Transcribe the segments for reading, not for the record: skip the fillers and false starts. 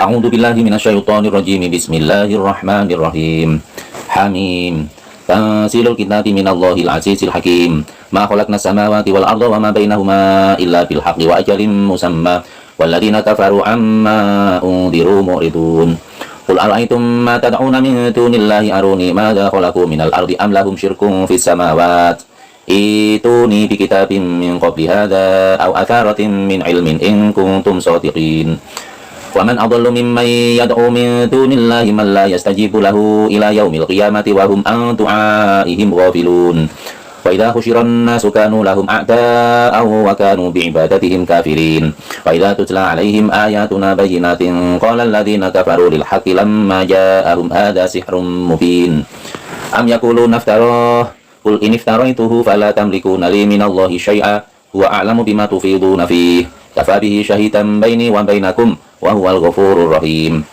A'udzu billahi minasyaitonir rajim. Bismillahirrahmanirrahim. Hamim. Tanzilul kitabi minallahil azizil hakim. Ma khalaqnas samawati wal arda wa ma bainahuma illa bil haqqi wa ajalin musamma. Walladzina kafaru amma unziru mu'ridun. Qul ara'aytum ma tad'una min dunillahi aruni madza khalaqu minal ardi am lahum syirkun fis samawati. Ituni bi kitabim min qabli hadza aw atharatin min ilmin in kuntum shadiqin. Wa man adallu mimman yad'u min dunillahi man la yastajibu lahu ila yaumil qiyamati wa hum an du'aihim ghafilun. Wa idza husyiran nasu kanu lahum a'da'aw wa kanu bi'ibadatihim kafirin. Wa idza tutla 'alaihim ayatuna bayyinatin qala alladhina kafaru lil haqqi lamma ja'ahum hadza sihrun mubin. Am yaquluna iftara Qul in iftaraituhu fala tamlikuna li minallahi syai'a huwa a'lamu bima tufiduna fihi kafa bihi syahidan baini wa bainakum wa huwal ghafurur rahim.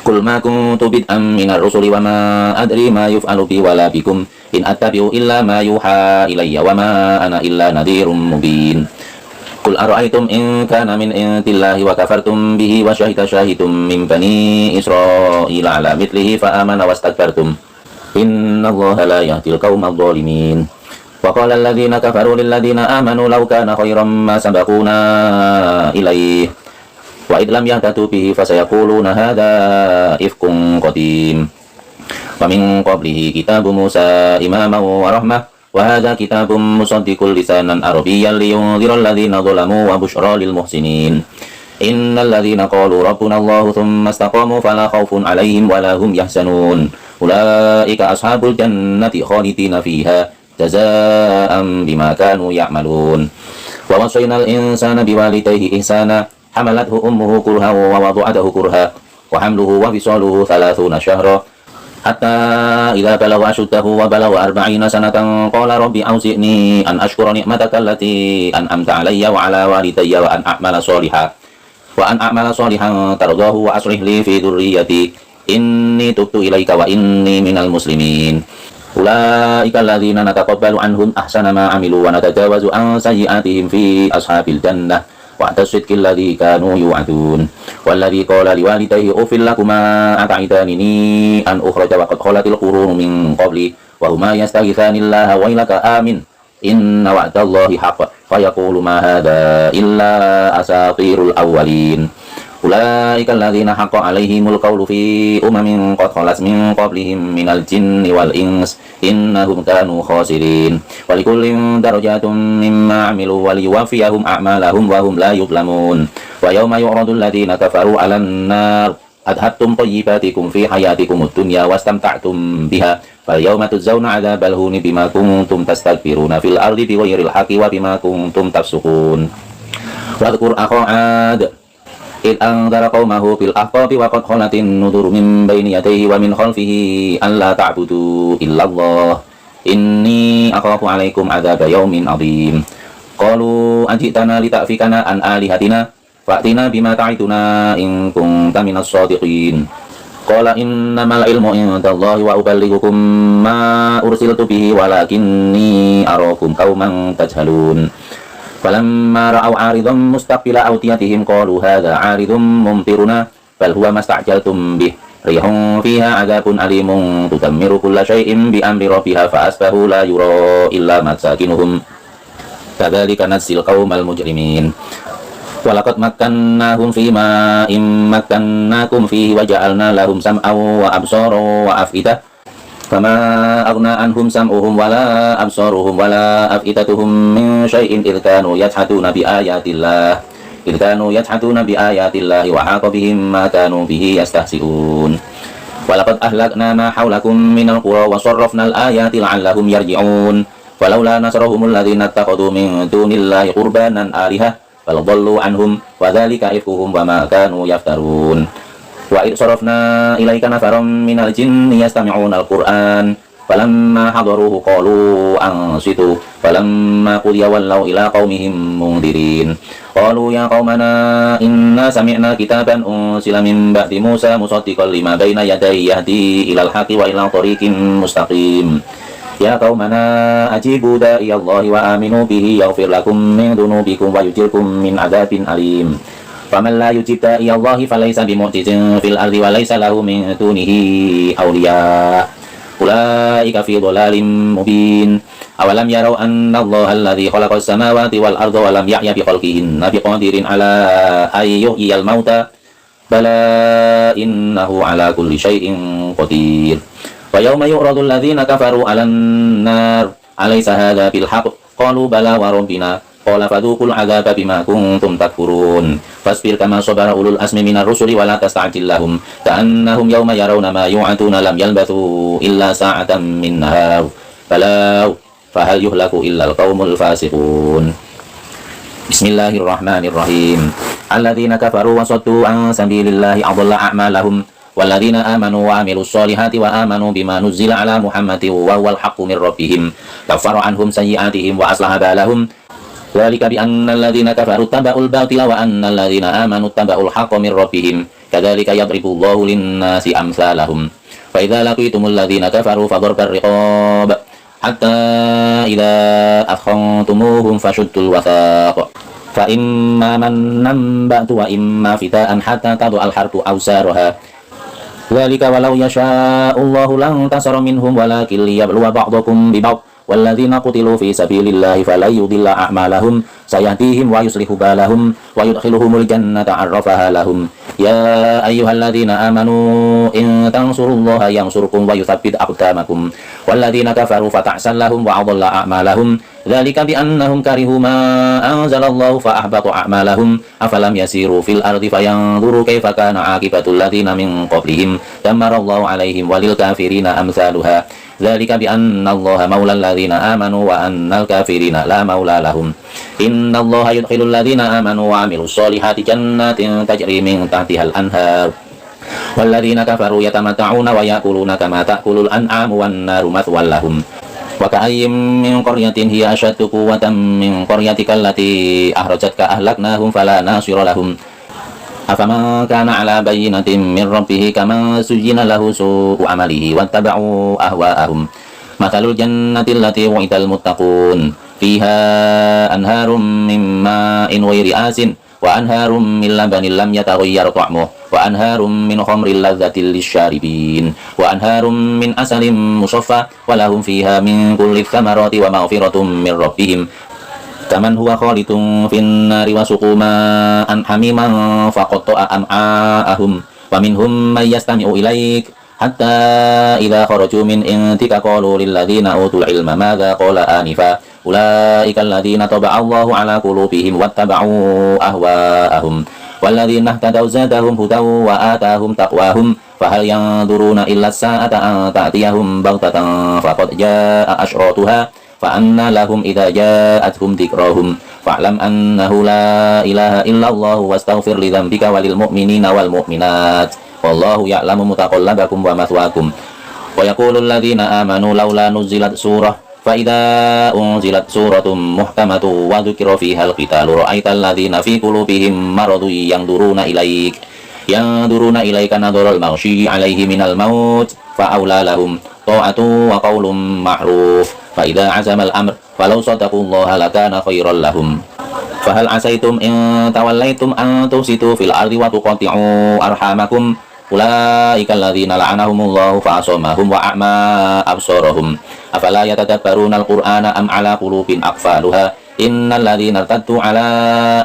Qul ma kuntu bid'an minar rusuli wa ma adri ma yuf'alu bi wala bikum in attabi'u illa ma yuha ilayya wa ma ana illa nadhirum mubin. Qul ara'aytum in kana min indillahi wa kafartum bihi wa syahida syahidum min bani Israila ala mithlihi fa amana wastakbartum innallaha la yahdil qaumadh dhalimin. Wa qala alladhina kafaru lil ladzina amanu law kana khairan ma sabaquna ilaihi wa id lam yahtadu bihi fasayaquluna hadza ifkun qadim. Wa min qablihi kitabu Musa imaman wa rahmah wa hadza kitabun musaddiqul lisanan arabiyyan liyunzira alladhina zalamu wa bushra lil muhsinin. Innal ladzina qalu rabbuna Allahu tsumma istaqamu fala khaufun 'alaihim wa la hum yahzanun. Ulaika ashabul jannati khalidina fiha jazaa'an bima kanu ya'malun. Wa wasaynal insana biwalidayhi ihsana hamalathu ummuhu kurha wa wada'athu kurha wa hamluhu wa fisaluhu 30 syahra hatta idza balagha ashuddahu wa balagha 40 sanatan qala rabbi awzi'ni an ashkura ni'mataka allati an'amta 'alayya wa 'ala walidayya wa an a'mala shalihan tardahu wa aslih li fi dhurriyyati inni tubtu ilaika wa inni minal muslimin. Ulaika alladzina nataqabbalu anhum ahsana ma 'amilu wa natajawazu an sayyi'atihim fi ashabil jannah wa'da sidqil ladzi kanu yu'adun. Walladzi qala liwalidayhi uffil lakuma ata'idani an ukhraja wa qad khalatil qurunu min qabli wa huma yastaghithanillaha wa ilaka amin inna wa'dallahi haqq fa yaqulu ma hadza illa asatirul awwalin. Ulaika alladzina haqqa 'alaihimul qawlu fi umamin qad khalat min qablihim minal jinni wal ins innahum kanu khasirin. Wa likullin darajatun mimma 'amilu wa liyuwaffiyahum a'malahum wa hum la yuzlamun. Wa yawma yu'radul ladzina kafaru 'alan nar adhabtum thayyibatikum fi hayatikumud dunya wastamta'tum biha fal yawma tujzauna 'adzabal huni bima kuntum tastakbiruna fil ardi bighairil haqqi wa bima kuntum tafsukun. Wa dzkur akha 'ad id anzara qaumahu bil ahqabi wa qad khalatin nuduru min baini yadayhi wa min khalfihi alla ta'budu illallah inni akhafu 'alaikum adzaba yaumin 'adzim. Qalu ajitana lita'fikana an alihatina fa'tina bima ta'iduna in kunta minas shadiqin. Qala innamal ilmu 'indallahi wa uballighukum ma ursiltu bihi walakinni arakum qauman tajhalun. Falamma ra'aw 'aridan mustaqbila awdiyatihim qalu hadza 'aridun mumtiruna bal huwa masta'jaltum bih rihun fiha 'adzabun alimun tudammiru kulla syai'in bi amri rabbiha fa asbahu la yura illa masakinuhum kadzalika najzil qaumal mujrimin. Walaqad makkannahum fima makkannakum fihi wa ja'alna lahum sam'an wa absaran wa af'idah fama aghna anhum sam'uhum wala absaruhum wala af'idatuhum min syai'in idh kanu yajhaduna bi ayatillah wa haqa bihim ma kanu bihi yastahzi'un. Walaqad ahlakna ma hawlakum minal qura wa sarrafna al-ayati la'allahum yarji'un. Walaula nasrahumul ladzina ittakhadhu min dunillahi qurbanan alihah bal dhallu anhum wa dzalika ifkuhum wa ma kanu yaftarun. Wa id sarafna ilaika nafaram minal jinni yastami'una al-Qur'an falamma hadaruhu qalu ansitu falamma qudiya wallaw ila qaumihim mundirin. Qalu ya qaumana inna sami'na kitaban unsila min ba'di Musa musaddiqan lima baina yadayhi yahdi ilal haqqi wa ila tariqin mustaqim. Ya qaumana ajibu da'iyallahi wa aminu bihi yaghfir lakum min dhunubikum wa yujirkum min adzabin alim. فمن لا يجب داعي الله فليس بمعجز في الأرض وليس له من دونه أولياء أولئك في ضلال مبين أولم يروا أن الله الذي خلق السماوات والأرض ولم يعي بخلقهن بقادر على أن يحيي الموتى بلى إنه على كل شيء قدير ويوم يعرض الذين كفروا على النار أليس هذا بالحق قالوا بلى وربنا قال فذوقوا العذاب بما كنتم تكفرون فاصبر كما صبر أولو الأزم من الرسل ولا تستعجل لهم كأنهم يوم يرون ما يوعدون لم يلبثوا إلا ساعة من نهار بلاغ فهل يهلك إلا القوم الفاسقون بسم الله الرحمن الرحيم الذين كفروا وصدوا عن سبيل الله أضل أعمالهم والذين آمنوا وعملوا الصالحات وآمنوا بما نزل على محمد وهو الحق من ربهم كفر عنهم سيئاتهم وأصلح بالهم ذلك بأن الذين كفروا اتبعوا الباطل وأن الذين آمنوا اتبعوا الحق من ربهم كذلك يضرب الله للناس أمثالهم فإذا لقيتم الذين كفروا فضرب الرقاب حتى إذا أثخنتموهم فشدوا الوثاق فإما منا بعد وإما فداء حتى تضع الحرب أوزارها ذلك ولو يشاء الله لانتصر منهم ولكن ليبلو بعضكم ببعض والذين قتلوا في سبيل الله فلن يضل أعمالهم سيهديهم ويصلح بالهم ويدخلهم الجنة عرفها لهم يا أيها الذين آمنوا إن تنصروا الله ينصركم ويثبت أقدامكم والذين كفروا فتعسا لهم وأضل أعمالهم ذلك بأنهم كرهوا ما أنزل الله فأحبط أعمالهم أفلم يسيروا في الأرض فينظروا كيف كان عاقبة الذين من قبلهم دمر الله عليهم وللكافرين أمثالها ذلك بأن الله مولى الذين آمنوا وأن الكافرين لا مولى لهم إن الله يدخل الذين آمنوا وعملوا الصالحات جنات تجري من تحتها الأنهار والذين كفروا يتمتعون ويأكلون كما تأكل الأنعام والنار مثوى لهم وكأي من قرية هي أشد قوة من قريتك التي أخرجتك أهلكناهم فلا ناصر لهم أفمن كان على بينة من ربه كمن زين له سوء عمله واتبعوا أهواءهم مثل الجنة التي وعد المتقون فيها أنهار من ماء غير آسن وأنهار من لبن لم يتغير طعمه وأنهار من خمر لذة للشاربين وأنهار من عسل مصفى ولهم فيها من كل الثمرات ومغفرة من ربهم كمن هو خالد في النار وسقوا ماء حميما فقطع أمعاءهم ومنهم من يستمع إليك حتى إذا خرجوا من عندك قالوا للذين أوتوا العلم ماذا قال آنفا أولئك الذين طبع الله على قلوبهم واتبعوا أهواءهم والذين اهتدوا زادهم هدى وآتاهم تقواهم فهل ينظرون إلا الساعة أن تأتيهم بغتة فقد جاء أشراطها فأنى لهم إذا جاءتهم ذكراهم فاعلم أنه لا إله إلا الله واستغفر لذنبك وللمؤمنين والمؤمنات والله يعلم متقلبكم ومثواكم ويقول الذين آمنوا لولا نزلت سورة فإذا أنزلت سورة محكمة وذكر فيها القتال رأيت الذين في قلوبهم مرض ينظرون إليك نظر المغشي عليه من الموت فأولى لهم طاعة وقول معروف فإذا عزم الأمر فلو صدقوا الله لكان خيرا لهم فهل عسيتم إن توليتم أن تفسدوا في الأرض وتقطعوا أرحامكم أولئك الذين لعنهم الله فأصمهم وأعمى أبصارهم أفلا يتدبرون القرآن أم على قلوب أقفالها إن الذين ارتدوا على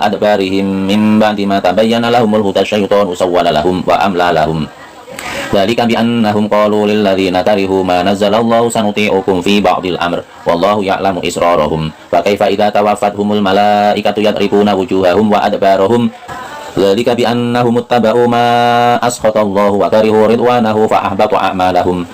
أدبارهم من بعد ما تبين لهم الهدى الشيطان سول لهم وأملى لهم ذلك بأنهم قالوا للذين كرهوا ما نزل الله سنطيعكم في بعض الأمر والله يعلم إسرارهم فكيف إذا توفتهم الملائكة يضربون وجوههم وأدبارهم ذلك بأنهم اتبعوا ما أسخط الله وكرهوا رضوانه فأحبط أعمالهم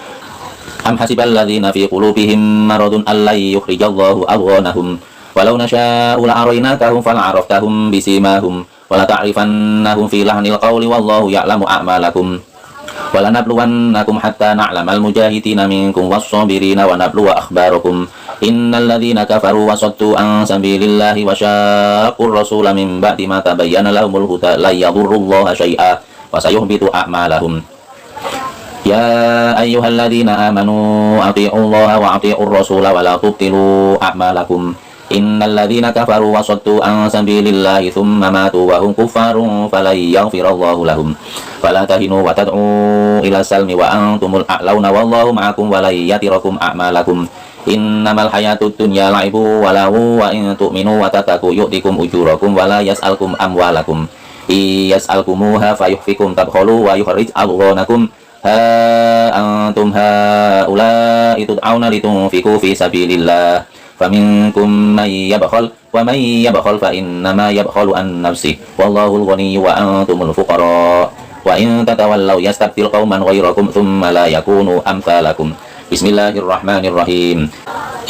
أم حسب الذين في قلوبهم مرض أن لن يخرج الله أضغانهم ولو نشاء لأريناكهم فلعرفتهم بسيماهم ولتعرفنهم في لحن القول والله يعلم أعمالكم ولنبلونكم حتى نعلم المجاهدين منكم والصابرين ونبلو أخباركم إن الذين كفروا وصدوا عن سبيل الله وشاقوا الرسول من بعد ما تبين لهم الهدى لن يضروا الله شيئا وسيهبط أعمالهم يا أيها الذين آمنوا أطيعوا الله وأطيعوا الرسول ولا تبطلوا أعمالكم إن الذين كفروا وصدوا عن سبيل الله ثم ماتوا وهم كفار فلن يغفر الله لهم فلا تهنوا وتدعوا إلى السلم وأنتم الأعلون والله معكم ولن يتركم أعمالكم إنما الحياة الدنيا لعب ولهو وإن تؤمنوا وتتقوا يؤتكم أجوركم ولا يسألكم أموالكم إن يسألكموها فيحفكم تبخلوا ويخرج أضغانكم ها أنتم هؤلاء تدعون لتنفقوا في سبيل الله فمنكم من يبخل ومن يبخل فإنما يبخل عن نفسه والله الغني وأنتم الفقراء وإن تتولوا يستبدل قوما غيركم ثم لا يكونوا أمثالكم بسم الله الرحمن الرحيم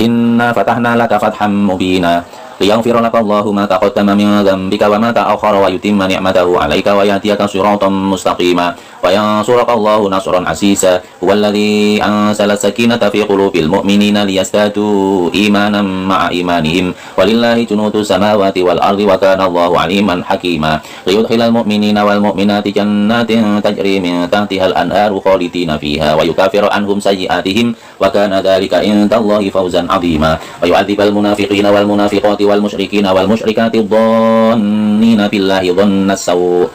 إنا فتحنا لك فتحا مبينا ليغفر لك الله ما تقدم من ذنبك وما تأخر ويتم نعمته عليك ويهديك صراطا مستقيما وينصرك الله نصرا عزيزا هو الذي أنزل السكينة في قلوب المؤمنين ليزدادوا إيمانا مع إيمانهم ولله جنود السماوات والأرض وكان الله عليما حكيما ليدخل المؤمنين والمؤمنات جنات تجري من تحتها الأنهار خالدين فيها ويكفر عنهم سيئاتهم وكان ذلك عند الله فوزا عظيما ويعذب المنافقين والمنافقات والمشركين والمشركات الظانين بالله ظن السوء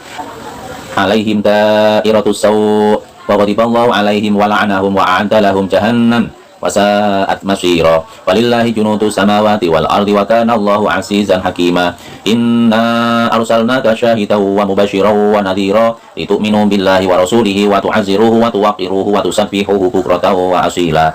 عليهم دائرة السوء وغضب الله عليهم ولعنهم وأعد لهم جهنم وساءت مصيرا ولله جنود السماوات والأرض وكان الله عزيزا حكيما إنا أرسلناك شاهدا ومبشرا ونذيرا لتؤمنوا بالله ورسوله وتعزروه وتوقروه وتسبحوه بكرة وأصيلا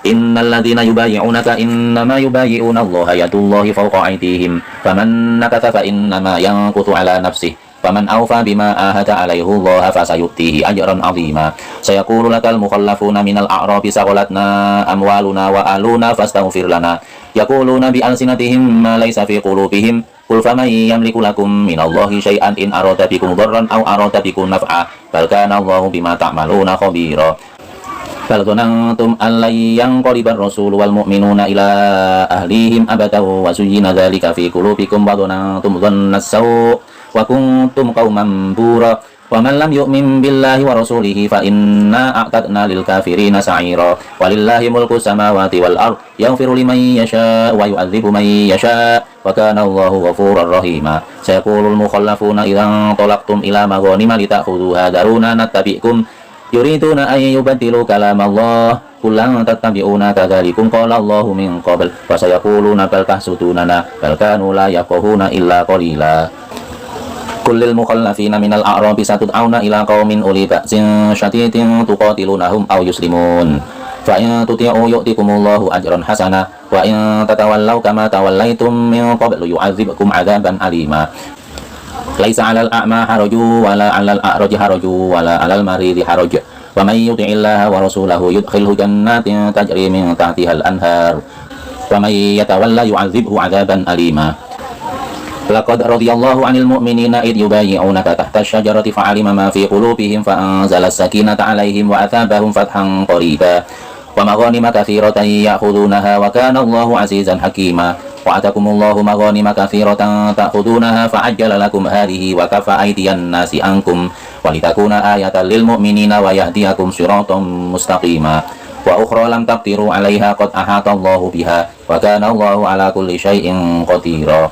إن الذين يبايعونك إنما يبايعون الله يد الله فوق أيديهم فمن نكث فإنما ينكث على نفسه فمن أوفى بما آهد عليه الله فسيؤتيه أجرا عظيما سيقول لك المخلفون من الأعراب سغلتنا أموالنا وأهلنا فاستغفر لنا يقولون بألسنتهم ما ليس في قلوبهم قل فمن يملك لكم من الله شيئا إن أراد بكم ضرا أو أراد بكم نفعا بل كان الله بما تعملون خبيرا بل ظننتم أن لن ينقلب الرسول والمؤمنون إلى أهليهم أبدا وزين ذلك في قلوبكم وظننتم ظن السوء وكنتم قوما بورا ومن لم يؤمن بالله ورسوله فإنا أعتدنا للكافرين سعيرا ولله ملك السماوات والأرض يغفر لمن يشاء ويعذب من يشاء وكان الله غفورا رحيما سيقول المخلفون إذا انطلقتم إلى مغانم لتأخذوها ذرونا نتبعكم يريدون أن يبدلوا كلام الله قل لن تتبعونا كذلكم قال الله من قبل وسيقولون بل تحسدوننا بل كانوا لا يفقهون إلا قليلا كل المخلفين من الأعراب ستدعون إلى قوم أولي بأس شديد تقاتلونهم أو يسلمون فإن تطيعوا يؤتكم الله أجرا حسنا وإن تتولوا كما توليتم من قبل يعذبكم عذابا أليما ليس على الأعمى حرج ولا على الأعرج حرج ولا على المريض حرج ومن يطع الله ورسوله يدخله جنات تجري من تحتها الأنهار ومن يتولى يعذبه عذابا أليما لقد رضي الله عن المؤمنين إذ يبايعونك تحت الشجرة فعلم ما في قلوبهم فأنزل السكينة عليهم وأثابهم فتحا قريبا ومغانم كثيرة يأخذونها وكان الله عزيزا حكيما وآتاكم الله مغانم كثيرة تأخذونها فعجل لكم هذه وكف أيدي الناس عنكم ولتكون آية للمؤمنين ويهديكم صراطا مستقيما وأخرى لم تقدروا عليها قد أحاط الله بها وكان الله على كل شيء قديرا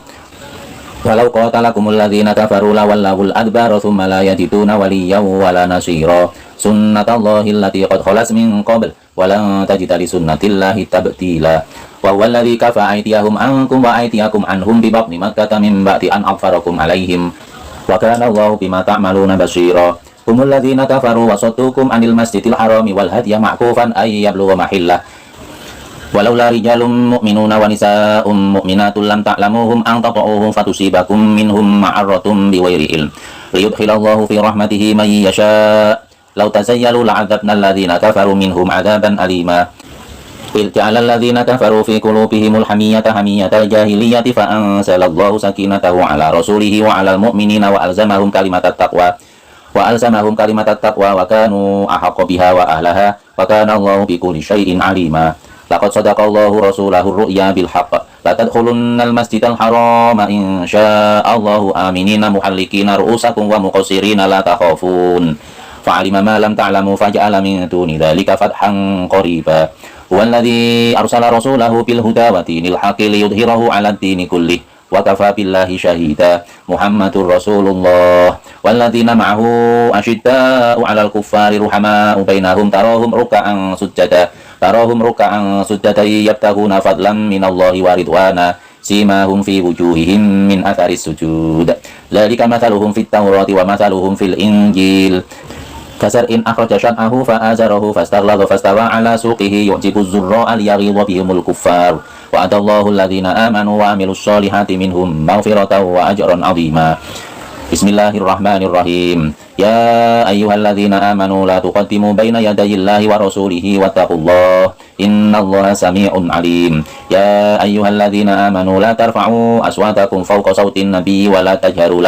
ولو قاتلكم الذين كفروا لولوا الأدبار ثم لا يجدون وليا ولا نصيرا سنة الله التي قد خلت من قبل ولن تجد لسنة الله تبديلا وهو الذي كفى أيديهم عنكم وأيديكم عنهم ببطن مكة من بعد أن أظفركم عليهم وكان الله بما تعملون بصيرا هم الذين كفروا وصدوكم عن المسجد الحرام والهدي معكوفا أن يبلغ محله ولولا رجال مؤمنون ونساء مؤمنات لم تعلموهم أن تطؤوهم فتصيبكم منهم معرة بغير علم ليدخل الله في رحمته من يشاء لو تزيلوا لعذبنا الذين كفروا منهم عذابا أليما إذ جعل الذين كفروا في قلوبهم الحمية حمية الجاهلية فأنزل الله سكينته على رسوله وعلى المؤمنين وألزمهم كلمة التقوى وكانوا أحق بها وأهلها وكان الله بكل شيء عليما لقد صدق الله رسوله الرؤيا بالحق لتدخلن المسجد الحرام إن شاء الله آمنين محلقين رؤوسكم ومقصرين لا تخافون فعلم ما لم تعلموا فجعل من دون ذلك فتحا قريبا Huwallazi arsala rasulahu bil huda wa dinil haqqi liyudhhirahu 'alad dini kullih wa kafa billahi syahida. Muhammadur Rasulullah walladzina ma'ahu asyidda'u 'alal kuffari ruhama'u bainahum tarahum ruk'an sujada yabtaghuna fadlan minallahi wa ridwana simahum fi wujuhihim min atharis sujud. Dzalika mathaluhum fit Taurati wa mathaluhum fil Injil. Kasar'in akhraja syat'ahu fa'azarahu fastaghladha fastawa 'ala suqihi yu'jibu az-zurra'a liyaghidha bihimul kuffar. Wa'adallahu alladhina amanu wa 'amilus solihati minhum maghfiratan wa ajran 'azima. Bismillahirrahmanirrahim. Ya ayyuhalladzina amanu la tuqaddimu baina yadayillahi wa rasulihi wattaqullaha innallaha samii'un 'aliim. Ya ayyuhalladzina amanu la tarfa'u aswatakum fawqa sawtin nabiyyi wa la tajharu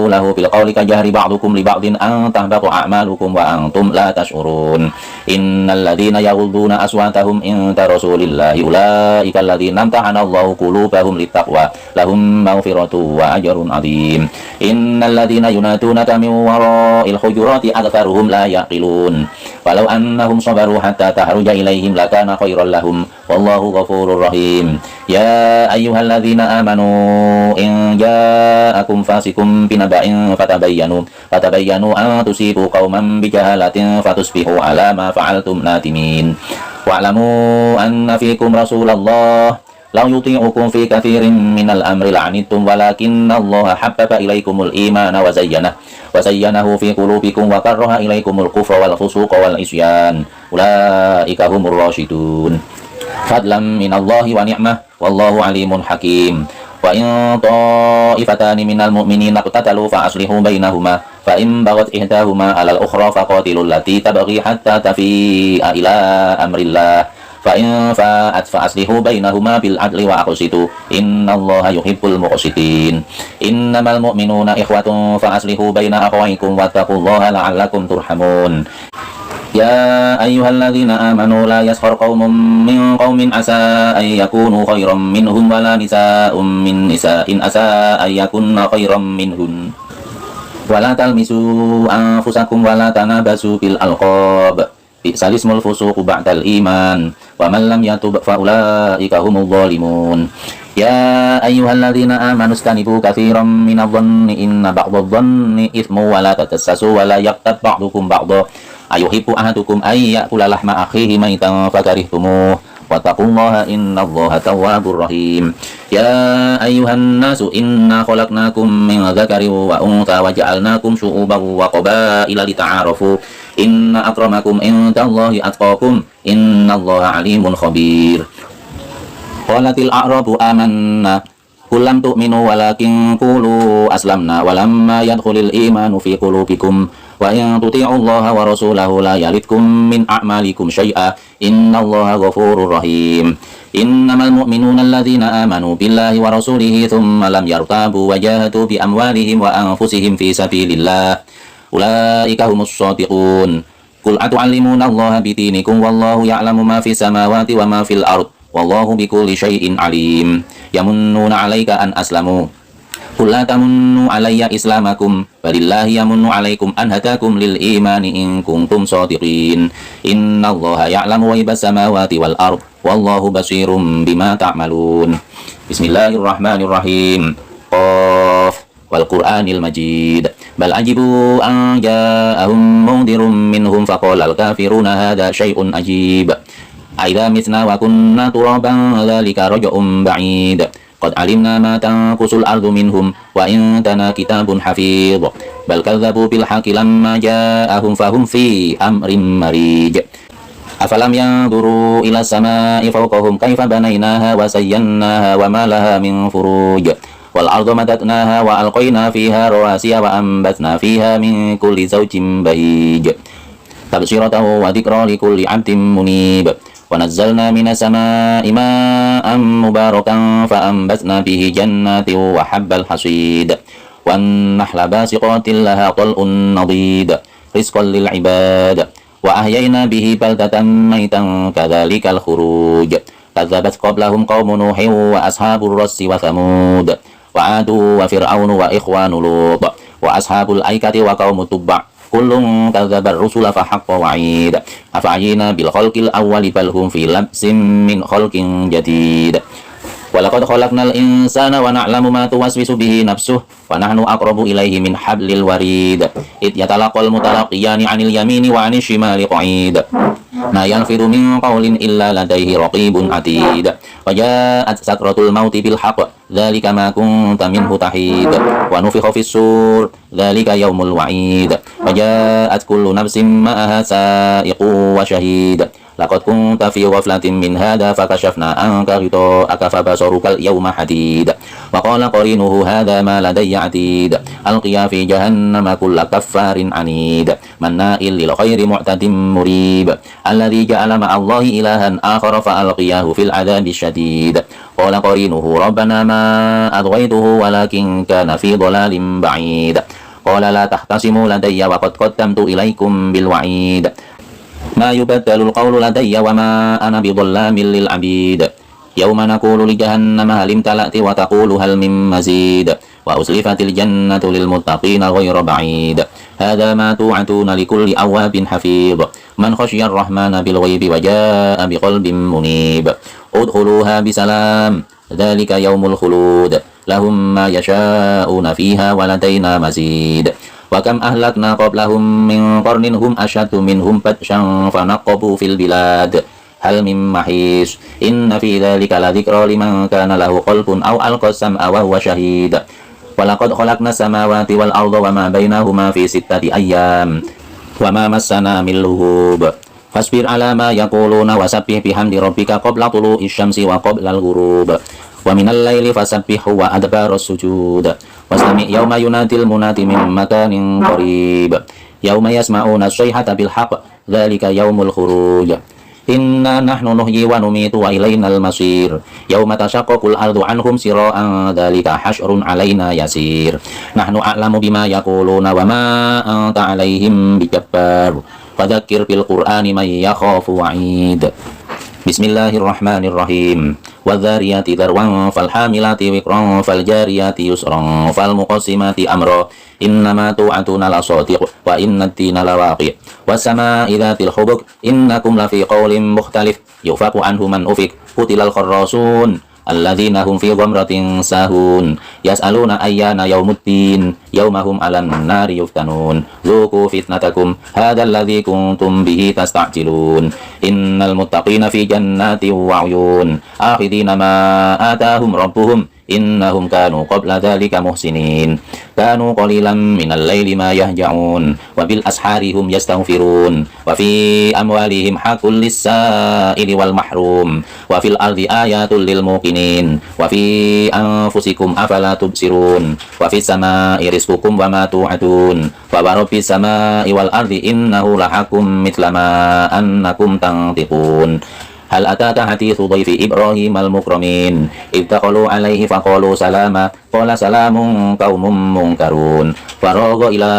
lahu bil qawli kajahri ba'dukum li ba'din an tahbatu a'malukum wa antum la tash'urun. Innal ladzina yaghudduna aswatahum inda rasulillahi ulaika alladzina imtahana Allahu qulubahum littaqwa lahum maghfiratu wa ajrun 'adzim. Innal ladzina yunadunaka min wara'il hujurati aktsaruhum la yaqilun. Walau annahum sabaru hatta tahruja ilaihim lakana khairan lahum wallahu ghafurur rahim. Ya ayyuhalladzina amanu in ja'akum fasikum binaba'in fatabayyanu an tusibu qauman bijahalatin fatusbihu ala ma fa'altum nadimin. Wa'lamu anna fikum Rasulullah law yuti'ukum fi katsirin minal amri la'anittum walakinallaha habbaba ilaikumul imana wa zayyanahu fi qulubikum wa karraha ilaikumul kufra wal fusuqa wal isyan ulaika humur rasyidun. Fadlan minallahi wa ni'mah wallahu alimun hakim. Wa in ta'ifatani minal mu'minina iqtatalu fa aslihu bainahuma fa in baghat ihdahuma 'alal ukhra faqatilul lati tabghi hatta tafi'a ila amrillah fa in fa'at fa aslihu bainahuma bil adli wa aqsitu innallaha yuhibbul muqsitin. Innamal mu'minuna ikhwatun fa aslihu baina akhawaykum wattaqullaha la'allakum turhamun. Ya ayyuhalladzina amanu la yaskhar qaumun min qaumin asa ay yakunu khairan minhum wala nisa'un min nisa'in asa ay yakunna khairan minhun. Wala talmisu anfusakum wala tanabasu bil alqab. Bi'sal ismul fusuqu ba'dal iman wa man lam yatub fa ulaika humudz zalimun. Ya ayyuhalladzina amanu istanibu katsiran minadh-dhanni inna ba'dadh-dhanni itsmu wa la tatassasu wa la yaqtab ba'dukum ba'dha ayuhibbu ahadukum ay ya'kula lahma akhihi maitan fakarihtumuh wattaqullaha innallaha tawwabur rahim. Ya ayyuhan nasu inna khalaqnakum min dzakarin wa untha wa ja'alnakum syu'uban wa qabaila lita'arafu inna akramakum indallahi atqakum innallaha alimun khabir. Qalatil a'rabu amanna qul lam tu'minu walakin qulu aslamna walamma yadkhulil imanu fi qulubikum wa in tuti'ullaha wa rasulahu la yalitkum min a'malikum syai'a innallaha ghafurur rahim. Innamal mu'minuna alladzina amanu billahi wa rasulihi thumma lam yartabu wa jahadu bi amwalihim wa anfusihim fi sabilillah ulaika humus shadiqun. Qul atu'allimuna allaha bidinikum wallahu ya'lamu ma fis samawati wa ma fil ard wallahu bikulli syai'in alim. Yamunnuna 'alaika an aslamu qul la tamunnu 'alayya islamakum balillahi yamunnu 'alaikum an hadakum lil imani in kuntum shadiqin. Innallaha ya'lamu ghaibas samawati wal ard wallahu basirum bima ta'malun. Bismillahirrahmanirrahim. Qaf wal Qur'anil Majid. Bal ajibu an ja'ahum mundirun minhum faqala al kafiruna hadza syai'un ajib. Aidza mitna wa kunna turaban dzalika raj'un ba'id. Qad alimna ma tanqusul ardu minhum wa indana kitabun hafidh. Bal kadzabu bil haqqi lamma ja'ahum fahum fi amrin marij. Afalam yanzuru ila samaa'i fawqahum kaifa banaynaha wa zayyannaha wa ma laha min furuj. Wal arda madatnaha wa alqayna fiha rawasiya wa ambatna fiha min kulli zawjin bahij. Tabshiratan wa dzikra likulli 'abdin munib. Wa nazzalna minas samaa'i ma'an mubarakan fa ambatna bihi jannatin wa habbal hasid. Wan nahla basiqatin laha tal'un nadid rizqan lil 'ibad. Wa ahyayna bihi baldatan maitan kadzalikal khuruj. Kadzabat qablahum qaumun nuhin wa ashabur rassi wa thamud wa adu wa fir'aunu wa ikhwanu lut wa ashabul aikati wa qaumut tubba كل كذب الرسل فحق وعيد أفعينا بالخلق الأول بل هم في لبس من خلق جديد ولقد خلقنا الإنسان ونعلم ما توسوس به نفسه ونحن أقرب إليه من حبل الوريد إذ يتلقى المتلقيان عن اليمين وعن الشمال قعيد ما يلفظ من قول إلا لديه رقيب عتيد وجاءت سكرة الموت بالحق ذلك ما كنت منه تحيد ونفخ في الصور ذلك يوم الوعيد وجاءت كل نفس معها سائق وشهيد لقد كنت في غفلة من هذا فكشفنا عنك غطاءك فبصرك اليوم حديد وقال قرينه هذا ما لدي عتيد ألقيا في جهنم كل كفار عنيد مناء للخير معتد مريب الذي جعل مع الله إلها آخر فألقياه في العذاب الشديد قال قرينه ربنا ما أطغيته ولكن كان في ضلال بعيد قال لا تختصموا لدي وقد قدمت إليكم بالوعيد ما يبدل القول لدي وما أنا بظلام للعبيد يوم نقول لجهنم هل امتلأت وتقول هل من مزيد وأزلفت الجنة للمتقين غير بعيد هذا ما توعدون لكل أواب حفيظ من خشي الرحمن بالغيب وجاء بقلب منيب ادخلوها بسلام ذلك يوم الخلود لهم ما يشاءون فيها ولدينا مزيد وكم أهلكنا قبلهم من قرن هم أشد منهم بطشا فنقبوا في البلاد هل من محيص إن في ذلك لذكرى لمن كان له قلب أو ألقى السمع وهو شهيد ولقد خلقنا السماوات والأرض وما بينهما في 6 أيام وما مسنا من لغوب فاصبر على ما يقولون وسبح بحمد ربك قبل طلوع الشمس وقبل الغروب ومن الليل فسبحه وأدبار السجود واستمع يوم ينادي المنادي من مكان قريب يوم يسمعون الصيحة بالحق ذلك يوم الخروج إنا نحن نحيي ونميت وإلينا المصير يوم تشقق الأرض عنهم سراء ذلك حشر علينا يسير نحن أعلم بما يقولون وما أنت عليهم بجبار فذكر بالقرآن من يخاف وعيد بسم الله الرحمن الرحيم والذاريات ذروا فالحاملات وقرا فالجاريات يسرا فالمقسمات أمرا إنما توعدون لصادق وإن الدين لواقع والسماء ذات الحبك إنكم لفي قول مختلف يؤفك عنه من أفك قتل الخراصون الذين هم في غمرة ساهون يسألون أيان يوم الدين يوم هم على النار يفتنون ذوقوا فتنتكم هذا الذي كنتم به تستعجلون إن المتقين في جنات وعيون آخذين ما آتاهم ربهم إنهم كانوا قبل ذلك محسنين كانوا قليلا من الليل ما يهجعون وبالأسحار هم يستغفرون وفي أموالهم حق للسائل والمحروم وفي الأرض آيات للموقنين وفي أنفسكم أفلا تبصرون وفي السماء رزقكم وما توعدون فورب السماء والأرض إنه لحق مثل ما أنكم تنطقون هل أتاك حديث ضيف إبراهيم المكرمين إذ دخلوا عليه فقالوا سلاما قال سلام قوم منكرون فراغ إلى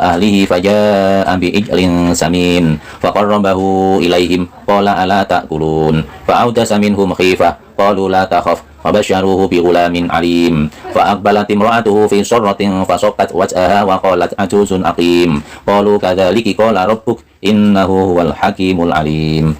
أهله فجاء بعجل سمين فقربه إليهم قال ألا تأكلون فأوجس منهم خيفة قالوا لا تخف وبشروه بغلام عليم فأقبلت امرأته في سرة فصكت وجهها وقالت عجوز أقيم قالوا كذلك قال ربك إنه هو الحكيم العليم